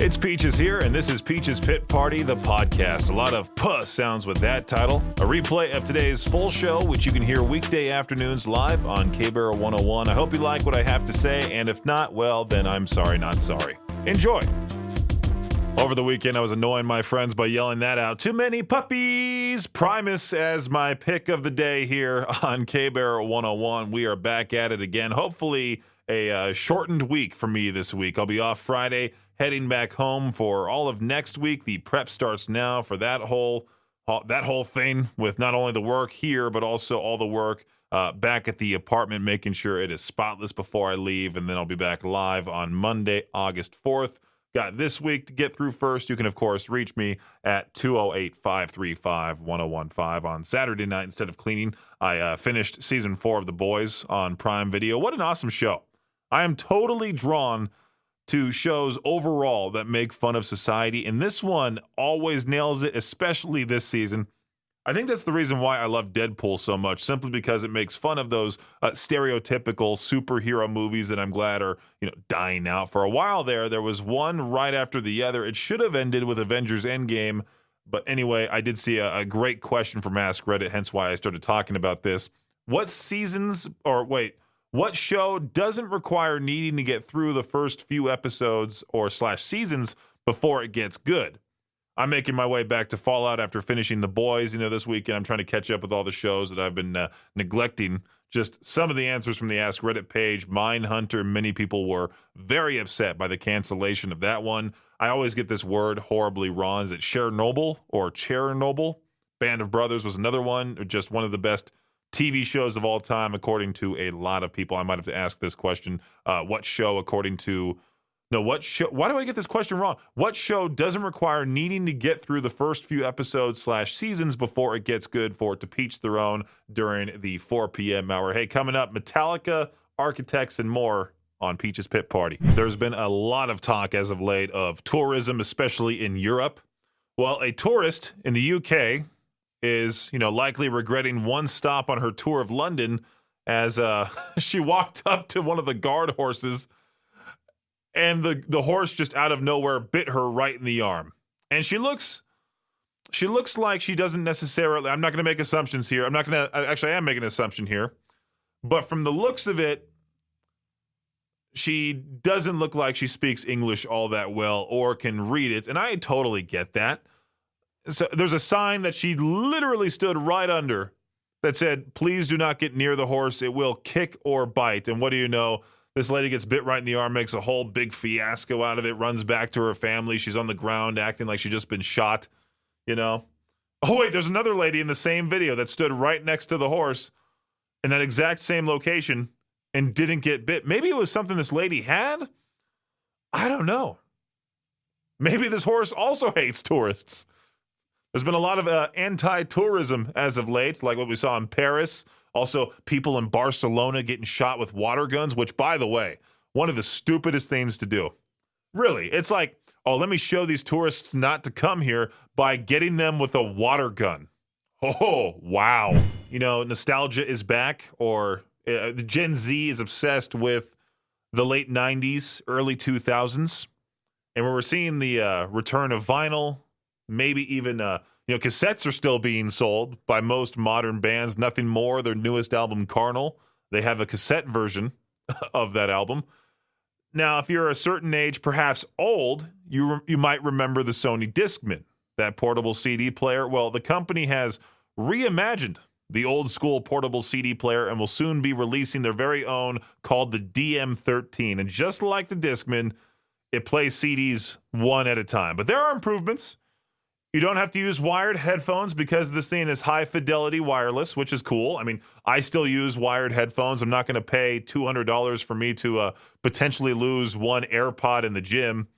It's Peaches here, and this is Peaches Pit Party, the podcast. A lot of puh sounds with that title. A replay of today's full show, which you can hear weekday afternoons live on K-Barrel 101. I hope you like what I have to say, and if not, well, then I'm sorry, not sorry. Enjoy. Over the weekend, I was annoying my friends by yelling that out. Too many puppies! Primus as my pick of the day here on K-Barrel 101. We are back at it again. Hopefully, a shortened week for me this week. I'll be off Friday, heading back home for all of next week. The prep starts now for that whole thing with not only the work here, but also all the work back at the apartment, making sure it is spotless before I leave. And then I'll be back live on Monday, August 4th. Got this week to get through first. You can, of course, reach me at 208-535-1015 on Saturday night. Instead of cleaning, I finished season 4 of The Boys on Prime Video. What an awesome show. I am totally drawn to shows overall that make fun of society, and this one always nails it, especially this season. I think that's the reason why I love Deadpool so much, simply because it makes fun of those stereotypical superhero movies that I'm glad are, dying out. For a while there was one right after the other. It should have ended with Avengers Endgame, but anyway, I did see a great question from Ask Reddit, hence why I started talking about this. What show doesn't require needing to get through the first few episodes or /seasons before it gets good? I'm making my way back to Fallout after finishing The Boys, this weekend. I'm trying to catch up with all the shows that I've been neglecting. Just some of the answers from the Ask Reddit page. Mindhunter, many people were very upset by the cancellation of that one. I always get this word horribly wrong. Is it Chernobyl or Chernobyl? Band of Brothers was another one, just one of the best TV shows of all time, according to a lot of people. I might have to ask this question. Why do I get this question wrong? What show doesn't require needing to get through the first few episodes /seasons before it gets good for it to peach their own during the 4 p.m. hour? Hey, coming up, Metallica, Architects, and more on Peaches Pit Party. There's been a lot of talk as of late of tourism, especially in Europe. Well, a tourist in the UK is, likely regretting one stop on her tour of London as she walked up to one of the guard horses, and the horse just out of nowhere bit her right in the arm. And she looks like she doesn't necessarily, I'm not going to make assumptions here. I am making an assumption here. But from the looks of it, she doesn't look like she speaks English all that well or can read it. And I totally get that. So there's a sign that she literally stood right under that said, "Please do not get near the horse. It will kick or bite." And what do you know? This lady gets bit right in the arm, makes a whole big fiasco out of it, runs back to her family. She's on the ground acting like she's just been shot, Oh, wait, there's another lady in the same video that stood right next to the horse in that exact same location and didn't get bit. Maybe it was something this lady had. I don't know. Maybe this horse also hates tourists. There's been a lot of anti-tourism as of late, like what we saw in Paris. Also, people in Barcelona getting shot with water guns, which, by the way, one of the stupidest things to do. Really, it's like, let me show these tourists not to come here by getting them with a water gun. Oh, wow. Nostalgia is back, or the Gen Z is obsessed with the late 90s, early 2000s. And we're seeing the return of vinyl. Maybe even, cassettes are still being sold by most modern bands. Nothing More, their newest album, Carnal. They have a cassette version of that album. Now, if you're a certain age, perhaps old, you might remember the Sony Discman, that portable CD player. Well, the company has reimagined the old school portable CD player and will soon be releasing their very own called the DM13. And just like the Discman, it plays CDs one at a time. But there are improvements. You don't have to use wired headphones because this thing is high fidelity wireless, which is cool. I mean, I still use wired headphones. I'm not going to pay $200 for me to potentially lose one AirPod in the gym.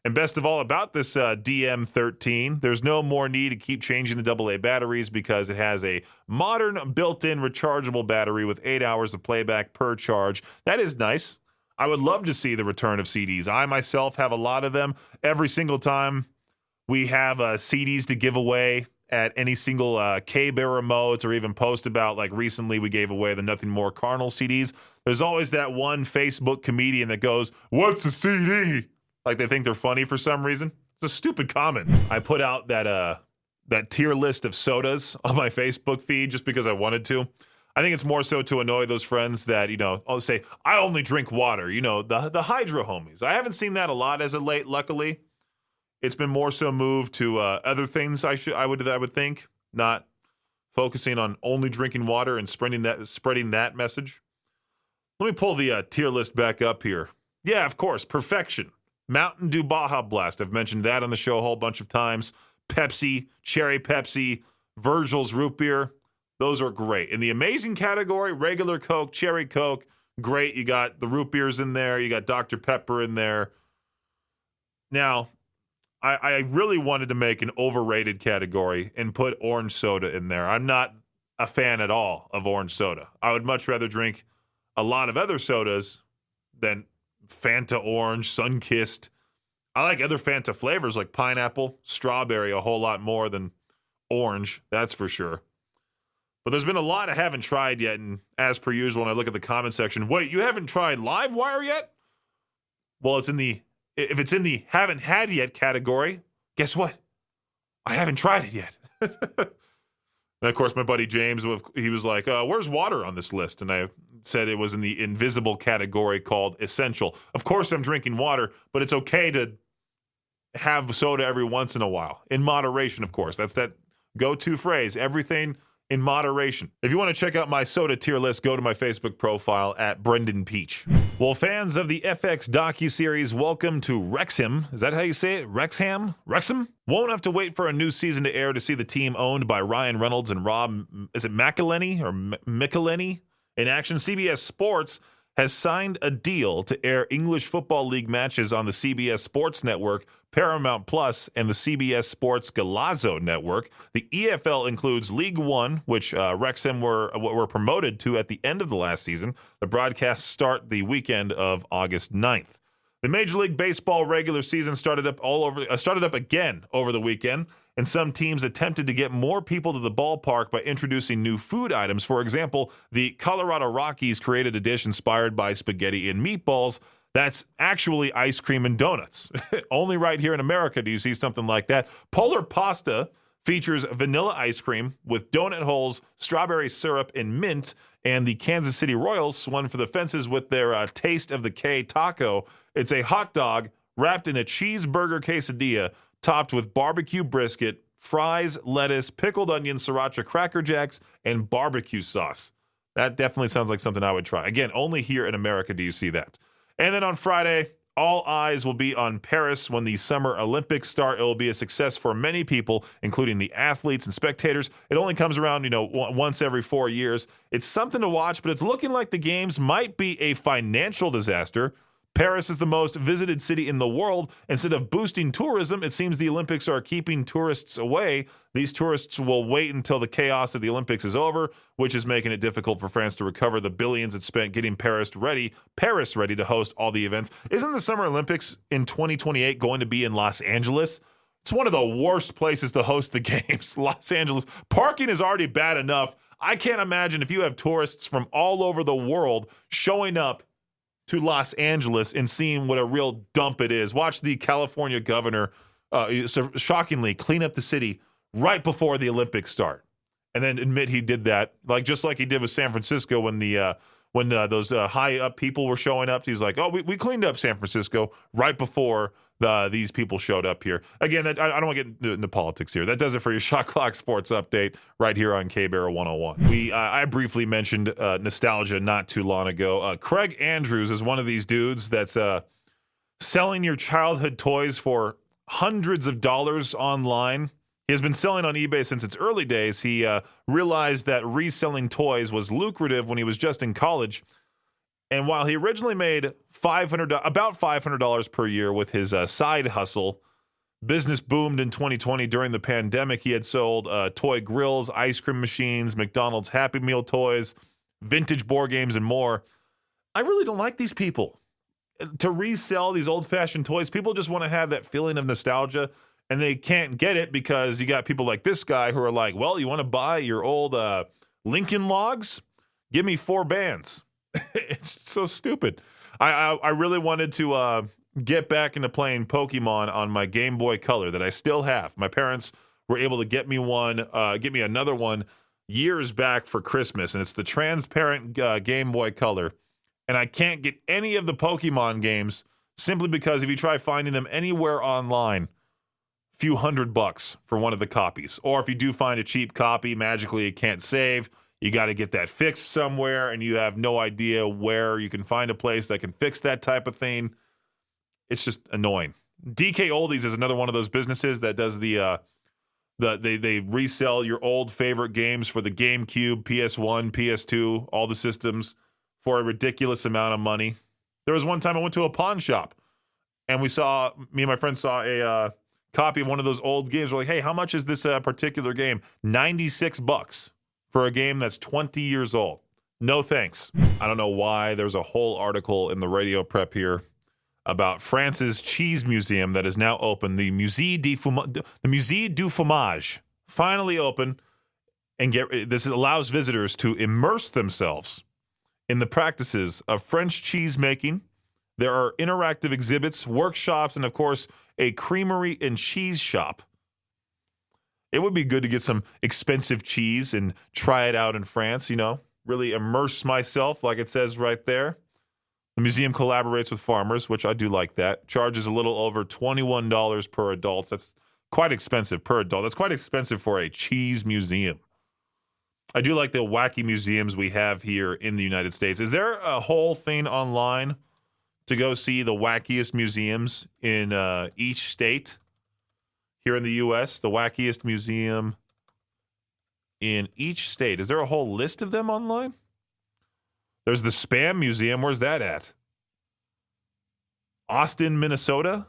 And best of all about this DM13, there's no more need to keep changing the AA batteries because it has a modern built-in rechargeable battery with 8 hours of playback per charge. That is nice. I would love to see the return of CDs. I myself have a lot of them. Every single time we have CDs to give away at any single K-Bear remotes or even post about, like recently we gave away the Nothing More Carnal CDs. There's always that one Facebook comedian that goes, "What's a CD?" Like they think they're funny for some reason. It's a stupid comment. I put out that tier list of sodas on my Facebook feed just because I wanted to. I think it's more so to annoy those friends that, I'll say, I only drink water, the Hydro homies. I haven't seen that a lot as of late, luckily. It's been more so moved to other things I would think, not focusing on only drinking water and spreading that message. Let me pull the tier list back up here. Yeah, of course, perfection. Mountain Dew Baja Blast. I've mentioned that on the show a whole bunch of times. Pepsi, Cherry Pepsi, Virgil's Root Beer. Those are great. In the amazing category, regular Coke, Cherry Coke, great. You got the root beers in there. You got Dr. Pepper in there. Now, I really wanted to make an overrated category and put orange soda in there. I'm not a fan at all of orange soda. I would much rather drink a lot of other sodas than Fanta Orange, Sunkissed. I like other Fanta flavors like pineapple, strawberry a whole lot more than orange, that's for sure. But there's been a lot I haven't tried yet, and as per usual, when I look at the comment section, wait, you haven't tried Livewire yet? Well, if it's in the haven't had yet category, guess what? I haven't tried it yet. And of course, my buddy James, he was like, where's water on this list? And I said it was in the invisible category called essential. Of course, I'm drinking water, but it's okay to have soda every once in a while. In moderation, of course. That's that go-to phrase. Everything in moderation. If you want to check out my soda tier list, go to my Facebook profile at Brendan Peach. Well, fans of the FX docuseries, welcome to Wrexham. Is that how you say it? Wrexham? Won't have to wait for a new season to air to see the team owned by Ryan Reynolds and Rob, is it McElhenney or McElhenney? In action, CBS Sports has signed a deal to air English Football League matches on the CBS Sports Network, Paramount Plus, and the CBS Sports Golazo Network. The EFL includes League One, which Wrexham were promoted to at the end of the last season. The broadcasts start the weekend of August 9th. The Major League Baseball regular season started up again over the weekend, and some teams attempted to get more people to the ballpark by introducing new food items. For example, the Colorado Rockies created a dish inspired by spaghetti and meatballs. That's actually ice cream and donuts. Only right here in America do you see something like that. Polar Pasta features vanilla ice cream with donut holes, strawberry syrup, and mint. And the Kansas City Royals swung for the fences with their Taste of the K taco. It's a hot dog wrapped in a cheeseburger quesadilla topped with barbecue brisket, fries, lettuce, pickled onion, sriracha Cracker Jacks, and barbecue sauce. That definitely sounds like something I would try. Again, only here in America do you see that. And then on Friday, all eyes will be on Paris when the Summer Olympics start. It will be a success for many people, including the athletes and spectators. It only comes around, once every 4 years. It's something to watch, but it's looking like the games might be a financial disaster. Paris is the most visited city in the world. Instead of boosting tourism, it seems the Olympics are keeping tourists away. These tourists will wait until the chaos of the Olympics is over, which is making it difficult for France to recover the billions it spent getting Paris ready to host all the events. Isn't the Summer Olympics in 2028 going to be in Los Angeles? It's one of the worst places to host the games, Los Angeles. Parking is already bad enough. I can't imagine if you have tourists from all over the world showing up to Los Angeles and seeing what a real dump it is. Watch the California governor shockingly clean up the city right before the Olympics start, and then admit he did that, just like he did with San Francisco when those high up people were showing up. He was like, "Oh, we cleaned up San Francisco right before these people showed up here." Again, I don't want to get into politics here. That does it for your Shot Clock Sports Update right here on K-Bear 101. I briefly mentioned nostalgia not too long ago. Craig Andrews is one of these dudes that's selling your childhood toys for hundreds of dollars online. He has been selling on eBay since its early days. He realized that reselling toys was lucrative when he was just in college. And while he originally made about $500 per year with his side hustle, business boomed in 2020 during the pandemic. He had sold toy grills, ice cream machines, McDonald's Happy Meal toys, vintage board games, and more. I really don't like these people. To resell these old-fashioned toys, people just want to have that feeling of nostalgia, and they can't get it because you got people like this guy who are like, well, you want to buy your old Lincoln Logs? Give me 4 bands. It's so stupid. I really wanted to get back into playing Pokemon on my Game Boy Color that I still have. My parents were able to get me another one years back for Christmas, and it's the transparent Game Boy Color. And I can't get any of the Pokemon games simply because if you try finding them anywhere online, few $100 for one of the copies. Or if you do find a cheap copy, magically it can't save. You got to get that fixed somewhere, and you have no idea where you can find a place that can fix that type of thing. It's just annoying. DK Oldies is another one of those businesses that does they resell your old favorite games for the GameCube, PS1, PS2, all the systems for a ridiculous amount of money. There was one time I went to a pawn shop, and me and my friend saw a copy of one of those old games. We're like, hey, how much is this particular game? $96 for a game that's 20 years old. No thanks. I don't know why. There's a whole article in the radio prep here about France's cheese museum that is now open. The Musée du Fromage, finally open, and this allows visitors to immerse themselves in the practices of French cheese making. There are interactive exhibits, workshops, and of course, a creamery and cheese shop. It would be good to get some expensive cheese and try it out in France, really immerse myself, like it says right there. The museum collaborates with farmers, which I do like that. Charges a little over $21 per adult. That's quite expensive per adult. That's quite expensive for a cheese museum. I do like the wacky museums we have here in the United States. Is there a whole thing online to go see the wackiest museums in each state here in the U.S.? The wackiest museum in each state. Is there a whole list of them online? There's the Spam Museum. Where's that at? Austin, Minnesota?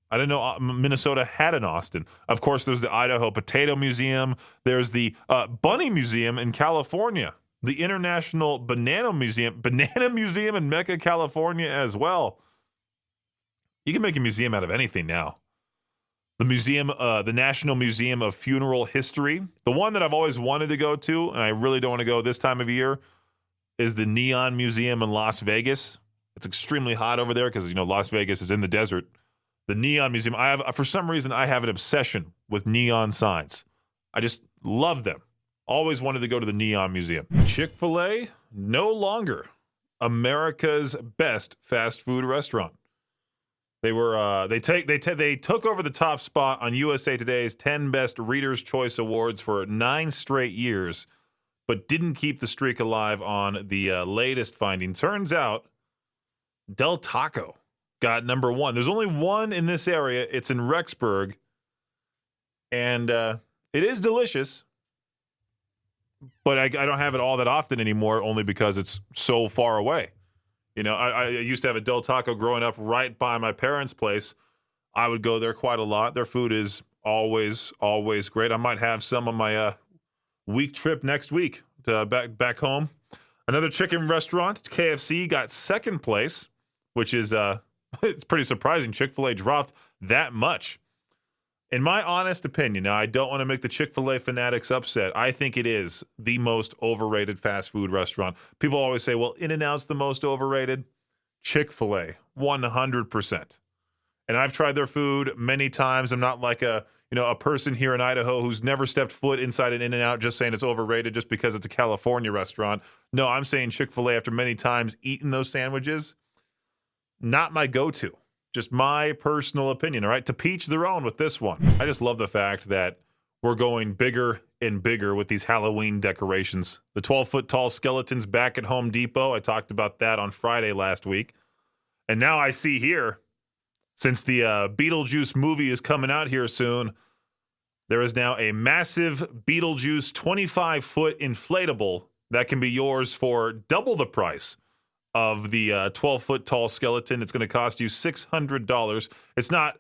I didn't know Minnesota had an Austin. Of course, there's the Idaho Potato Museum. There's the Bunny Museum in California. The International Banana Museum in Mecca, California as well. You can make a museum out of anything now. The National Museum of Funeral History. The one that I've always wanted to go to, and I really don't want to go this time of year, is the Neon Museum in Las Vegas. It's extremely hot over there because, Las Vegas is in the desert. The Neon Museum, for some reason, I have an obsession with neon signs. I just love them. Always wanted to go to the Neon Museum. Chick-fil-A, no longer America's best fast food restaurant. They were they took over the top spot on USA Today's 10 Best Readers' Choice Awards for 9 straight years, but didn't keep the streak alive on the latest finding. Turns out Del Taco got number 1. There's only one in this area. It's in Rexburg, and it is delicious, but I don't have it all that often anymore, only because it's so far away. I used to have a Del Taco growing up right by my parents' place. I would go there quite a lot. Their food is always great. I might have some on my week trip next week to back home. Another chicken restaurant, KFC, got second place, which is it's pretty surprising. Chick-fil-A dropped that much. In my honest opinion, now I don't want to make the Chick-fil-A fanatics upset. I think it is the most overrated fast food restaurant. People always say, well, In-N-Out's the most overrated. Chick-fil-A, 100%. And I've tried their food many times. I'm not like a person here in Idaho who's never stepped foot inside an In-N-Out just saying it's overrated just because it's a California restaurant. No, I'm saying Chick-fil-A, after many times eating those sandwiches, not my go-to. Just my personal opinion, all right? To each their own with this one. I just love the fact that we're going bigger and bigger with these Halloween decorations. The 12-foot tall skeletons back at Home Depot. I talked about that on Friday last week. And now I see here, since the Beetlejuice movie is coming out here soon, there is now a massive Beetlejuice 25-foot inflatable that can be yours for double the price of the 12-foot tall skeleton. It's going to cost you $600. It's not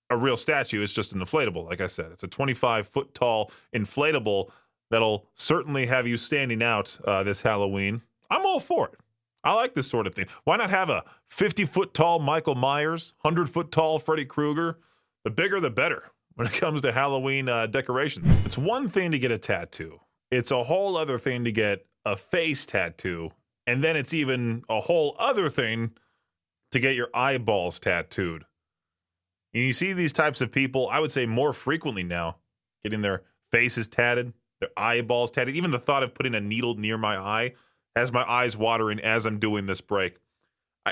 a real statue. It's just an inflatable. Like I said, it's a 25-foot tall inflatable that'll certainly have you standing out this Halloween. I'm all for it. I like this sort of thing. Why not have a 50-foot tall Michael Myers, 100-foot tall Freddy Krueger? The bigger, the better when it comes to Halloween decorations. It's one thing to get a tattoo. It's a whole other thing to get a face tattoo. And then it's even a whole other thing to get your eyeballs tattooed. And you see these types of people, I would say more frequently now, getting their faces tatted, their eyeballs tatted. Even the thought of putting a needle near my eye has my eyes watering as I'm doing this break.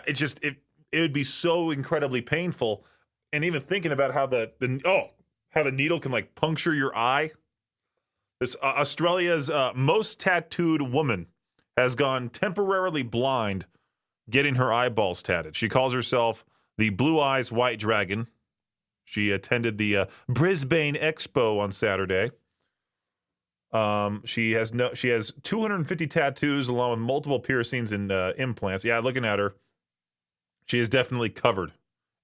It would be so incredibly painful. And even thinking about how how the needle can like puncture your eye. This Australia's most tattooed woman has gone temporarily blind getting her eyeballs tatted. She calls herself the Blue Eyes White Dragon. She attended the Brisbane Expo on Saturday. She has 250 tattoos along with multiple piercings and implants. Yeah, looking at her, she is definitely covered,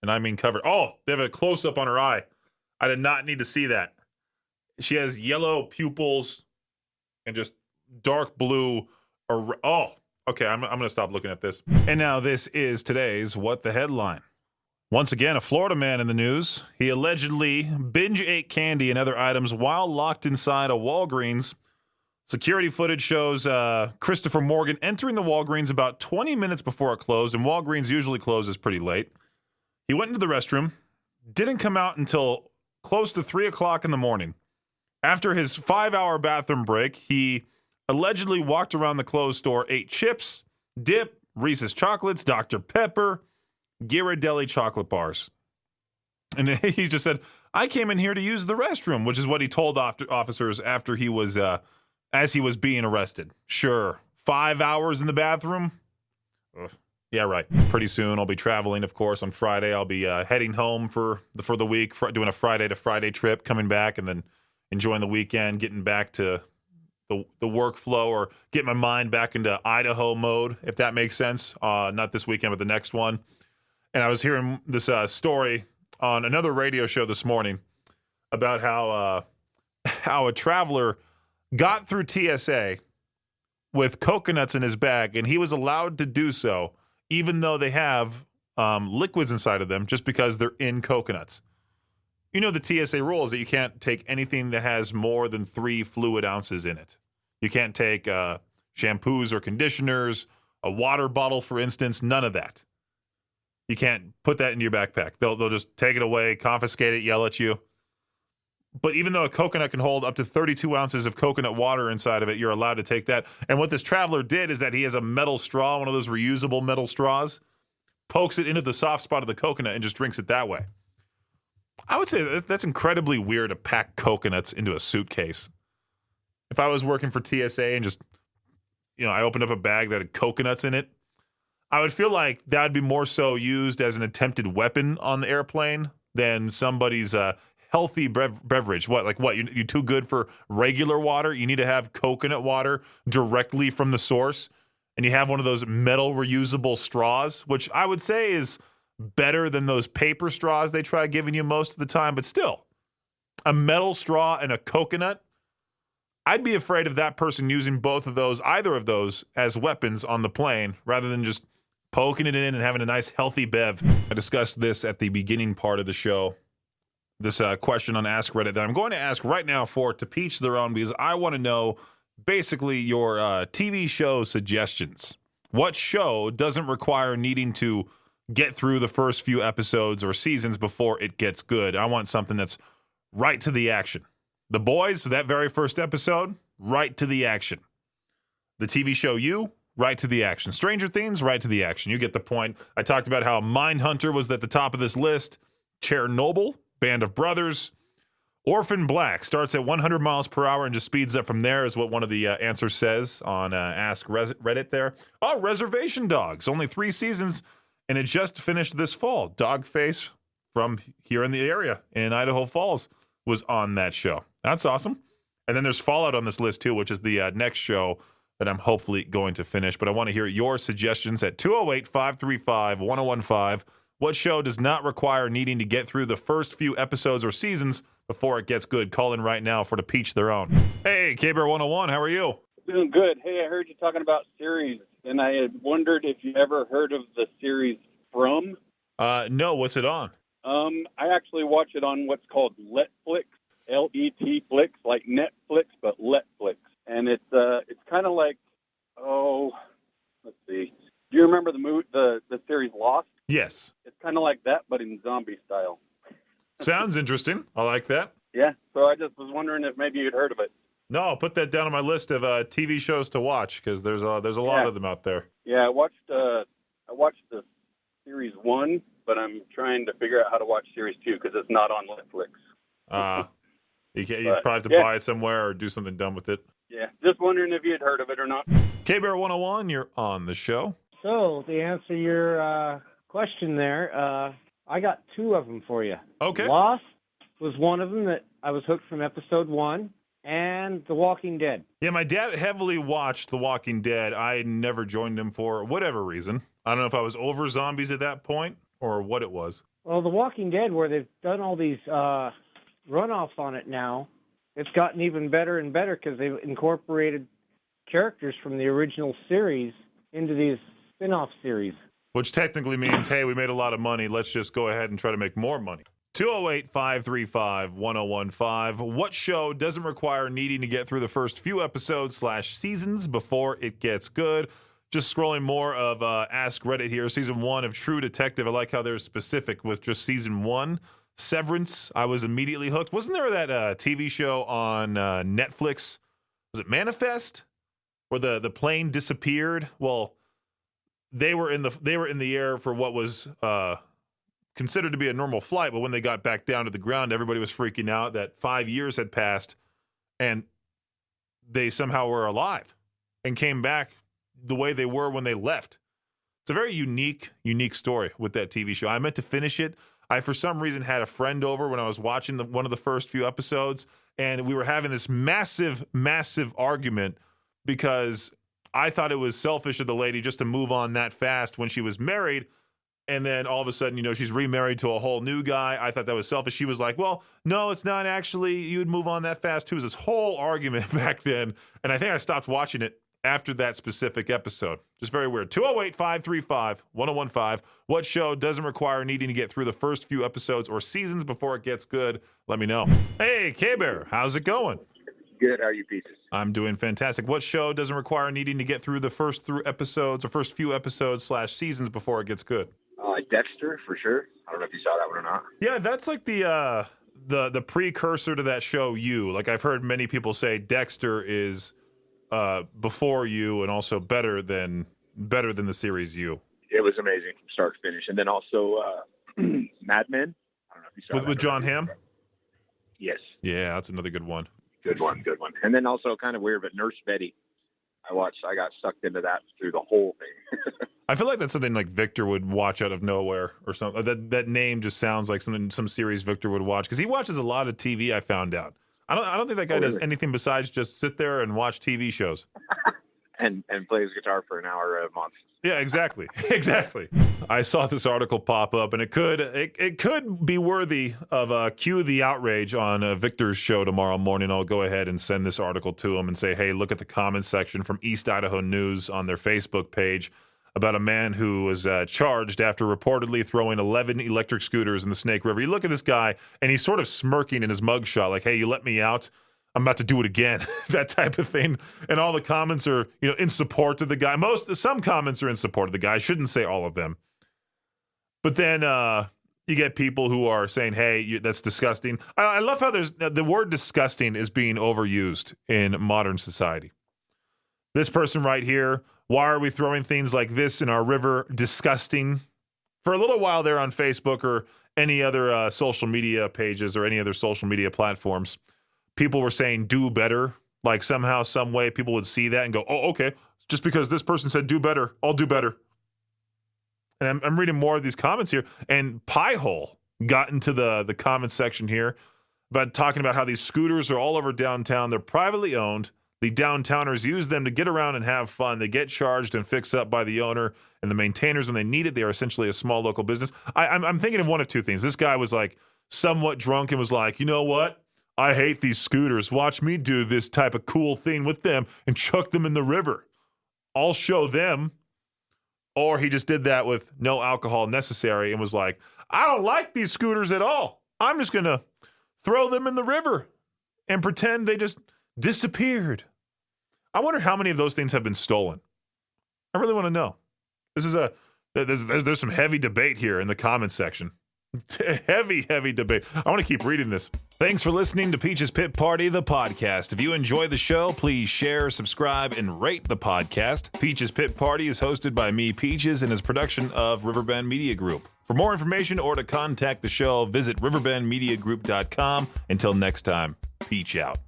and I mean covered. Oh, they have a close up on her eye. I did not need to see that. She has yellow pupils and just dark blue. Okay. I'm going to stop looking at this. And now this is today's What the Headline. Once again, a Florida man in the news. He allegedly binge ate candy and other items while locked inside a Walgreens. Security footage shows Christopher Morgan entering the Walgreens about 20 minutes before it closed, and Walgreens usually closes pretty late. He went into the restroom, didn't come out until close to 3 o'clock in the morning. After his 5-hour bathroom break, he allegedly walked around the closed store, ate chips, dip, Reese's chocolates, Dr. Pepper, Ghirardelli chocolate bars. And he just said, I came in here to use the restroom, which is what he told officers after he was, as he was being arrested. Sure. 5 hours in the bathroom? Ugh. Yeah, right. Pretty soon I'll be traveling, of course. On Friday, I'll be heading home for the week, doing a Friday to Friday trip, coming back, and then enjoying the weekend, getting back to the workflow, or get my mind back into Idaho mode, if that makes sense. Not this weekend, but the next one. And I was hearing this story on another radio show this morning about how a traveler got through TSA with coconuts in his bag, and he was allowed to do so, even though they have liquids inside of them, just because they're in coconuts. You know, the TSA rule is that you can't take anything that has more than 3 fluid ounces in it. You can't take shampoos or conditioners, a water bottle, for instance, none of that. You can't put that in your backpack. They'll just take it away, confiscate it, yell at you. But even though a coconut can hold up to 32 ounces of coconut water inside of it, you're allowed to take that. And what this traveler did is that he has a metal straw, one of those reusable metal straws, pokes it into the soft spot of the coconut and just drinks it that way. I would say that's incredibly weird to pack coconuts into a suitcase. If I was working for TSA and just, I opened up a bag that had coconuts in it, I would feel like that would be more so used as an attempted weapon on the airplane than somebody's healthy beverage. What? You too good for regular water? You need to have coconut water directly from the source, and you have one of those metal reusable straws, which I would say is better than those paper straws they try giving you most of the time, but still, a metal straw and a coconut, I'd be afraid of that person using either of those as weapons on the plane, rather than just poking it in and having a nice healthy bev. I discussed this at the beginning part of the show, this question on Ask Reddit that I'm going to ask right now to each their own, because I want to know basically your TV show suggestions. What show doesn't require needing to get through the first few episodes or seasons before it gets good? I want something that's right to the action. The Boys, that very first episode, right to the action. The TV show You, right to the action. Stranger Things, right to the action. You get the point. I talked about how Mindhunter was at the top of this list. Chernobyl, Band of Brothers. Orphan Black starts at 100 miles per hour and just speeds up from there, is what one of the answers says on Ask Reddit there. Oh, Reservation Dogs, only 3 seasons, and it just finished this fall. Dogface from here in the area in Idaho Falls was on that show. That's awesome. And then there's Fallout on this list too, which is the next show that I'm hopefully going to finish. But I want to hear your suggestions at 208-535-1015. What show does not require needing to get through the first few episodes or seasons before it gets good? Call in right now to each their own. Hey, KBR 101, how are you? Doing good. Hey, I heard you talking about series, and I had wondered if you ever heard of the series From. No, what's it on? I actually watch it on what's called Letflix, L-E-T Flix, like Netflix, but Letflix. And it's kind of like, let's see. Do you remember the series Lost? Yes. It's kind of like that, but in zombie style. Sounds interesting. I like that. Yeah, so I just was wondering if maybe you'd heard of it. No, I'll put that down on my list of TV shows to watch because there's a lot Yeah. of them out there. Yeah, I watched the series 1, but I'm trying to figure out how to watch series 2 because it's not on Netflix. You But, probably have to yeah. buy it somewhere or do something dumb with it. Yeah, just wondering if you'd heard of it or not. K-Bear 101, you're on the show. So, to answer your question there, I got 2 of them for you. Okay. Lost was one of them that I was hooked from episode 1, and The Walking Dead. Yeah, my dad heavily watched The Walking Dead. I never joined him for whatever reason. I don't know if I was over zombies at that point or what it was. Well, The Walking Dead, where they've done all these runoffs on it now, it's gotten even better and better because they've incorporated characters from the original series into these spin-off series. Which technically means, hey, we made a lot of money. Let's just go ahead and try to make more money. 208-535-1015. What show doesn't require needing to get through the first few episodes / seasons before it gets good? Just scrolling more of Ask Reddit here. Season 1 of True Detective. I like how they're specific with just season 1. Severance, I was immediately hooked. Wasn't there that TV show on Netflix? Was it Manifest? Where the plane disappeared? Well, they were in the air for what was considered to be a normal flight, but when they got back down to the ground, everybody was freaking out that 5 years had passed and they somehow were alive and came back the way they were when they left. It's a very unique story with that TV show. I meant to finish it. I, for some reason, had a friend over when I was watching one of the first few episodes, and we were having this massive argument because I thought it was selfish of the lady just to move on that fast when she was married. And then all of a sudden, she's remarried to a whole new guy. I thought that was selfish. She was like, well, no, it's not actually. You would move on that fast, too. It was this whole argument back then. And I think I stopped watching it after that specific episode. Just very weird. 208-535-1015. What show doesn't require needing to get through the first few episodes or seasons before it gets good? Let me know. Hey, K-Bear, how's it going? Good. How are you, pieces? I'm doing fantastic. What show doesn't require needing to get through the first few episodes / seasons before it gets good? Dexter, for sure. I don't know if you saw that one or not. Yeah, that's like the precursor to that show, You. Like, I've heard many people say Dexter is before You and also better than the series You. It was amazing from start to finish. And then also Mad Men. I don't know if you saw that. With John Hamm? Yes. Yeah, that's another good one. Good one. And then also kind of weird, but Nurse Betty. I got sucked into that through the whole thing. I feel like that's something like Victor would watch out of nowhere or something. That name just sounds like some series Victor would watch because he watches a lot of TV. I found out. I don't think that guy does anything besides just sit there and watch TV shows. and plays guitar for an hour a month. Yeah, exactly. I saw this article pop up, and it could be worthy of cue the outrage on Victor's show tomorrow morning. I'll go ahead and send this article to him and say, hey, look at the comments section from East Idaho News on their Facebook page about a man who was charged after reportedly throwing 11 electric scooters in the Snake River. You look at this guy, and he's sort of smirking in his mugshot, like, hey, you let me out? I'm about to do it again, that type of thing. And all the comments are, in support of the guy. Some comments are in support of the guy. I shouldn't say all of them. But then you get people who are saying, hey, that's disgusting. I love how the word disgusting is being overused in modern society. This person right here, why are we throwing things like this in our river? Disgusting. For a little while there on Facebook or any other social media pages or any other social media platforms, people were saying do better. Like somehow, some way, people would see that and go, oh, okay, just because this person said do better, I'll do better. And I'm reading more of these comments here. And Piehole got into the comment section here about talking about how these scooters are all over downtown. They're privately owned. The downtowners use them to get around and have fun. They get charged and fixed up by the owner and the maintainers when they need it. They are essentially a small local business. I'm thinking of one of two things. This guy was like somewhat drunk and was like, you know what? I hate these scooters. Watch me do this type of cool thing with them and chuck them in the river. I'll show them. Or he just did that with no alcohol necessary and was like, I don't like these scooters at all. I'm just going to throw them in the river and pretend they just disappeared. I wonder how many of those things have been stolen. I really want to know. This is a There's some heavy debate here in the comments section. Heavy debate. I want to keep reading this. Thanks for listening to Peach's Pit Party, the podcast. If you enjoy the show, please share, subscribe, and rate the podcast. Peach's Pit Party is hosted by me, Peaches, and is a production of Riverbend Media Group. For more information or to contact the show, visit riverbendmediagroup.com. Until next time, Peach out.